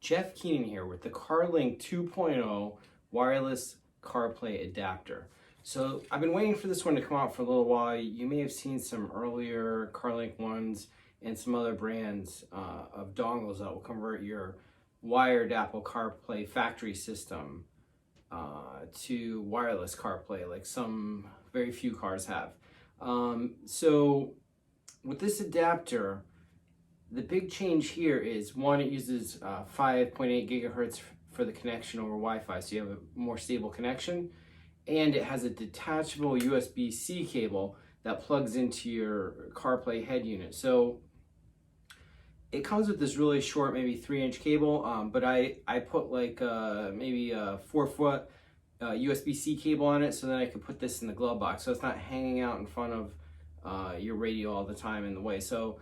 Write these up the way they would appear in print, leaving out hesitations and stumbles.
Jeff Keenan here with the Carlink 2.0 wireless CarPlay adapter. So I've been waiting for this one to come out for a little while. You may have seen some earlier Carlink ones and some other brands of dongles that will convert your wired Apple CarPlay factory system to wireless CarPlay, like some very few cars have. So with this adapter, the big change here is, one, it uses 5.8 gigahertz for the connection over Wi-Fi, so you have a more stable connection, and it has a detachable USB-C cable that plugs into your CarPlay head unit. So it comes with this really short, maybe 3-inch cable, but I put like maybe a 4-foot USB-C cable on it, so then I could put this in the glove box, so it's not hanging out in front of your radio all the time in the way. So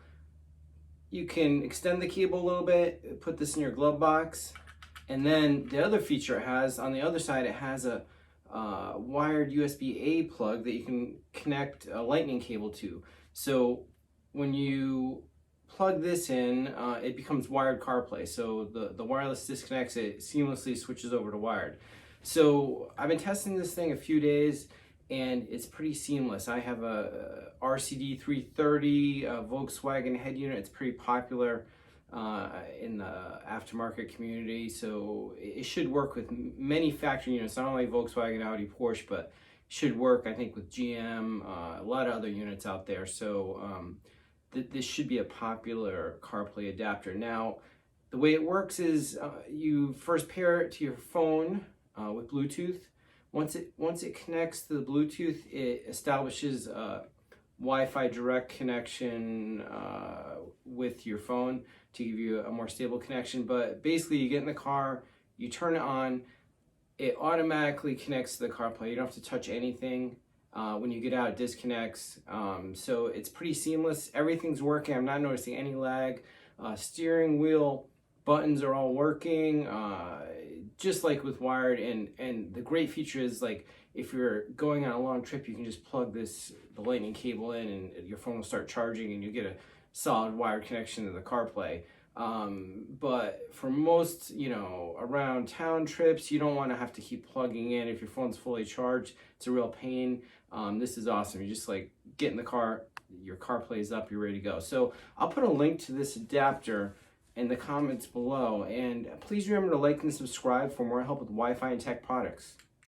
you can extend the cable a little bit, put this in your glove box, and then the other feature it has, on the other side, it has a wired USB-A plug that you can connect a lightning cable to. So when you plug this in, it becomes wired CarPlay. So the wireless disconnects, it seamlessly switches over to wired. So I've been testing this thing a few days, and it's pretty seamless. I have a RCD 330 Volkswagen head unit. It's pretty popular in the aftermarket community, so it should work with many factory units, not only Volkswagen, Audi, Porsche, but should work, I think, with GM, a lot of other units out there. So this should be a popular CarPlay adapter. Now, the way it works is you first pair it to your phone with Bluetooth. Once it connects to the Bluetooth, it establishes a Wi-Fi direct connection with your phone to give you a more stable connection. But basically, you get in the car, you turn it on, it automatically connects to the CarPlay. You don't have to touch anything. When you get out, it disconnects. So it's pretty seamless. Everything's working. I'm not noticing any lag. Steering wheel buttons are all working, just like with wired. And the great feature is, like, if you're going on a long trip, you can just plug the lightning cable in, and your phone will start charging, and you get a solid wired connection to the CarPlay. But for most, around town trips, you don't want to have to keep plugging in. If your phone's fully charged, it's a real pain. This is awesome. You just get in the car, your CarPlay is up, you're ready to go. So I'll put a link to this adapter in the comments below, and please remember to like and subscribe for more help with Wi-Fi and tech products.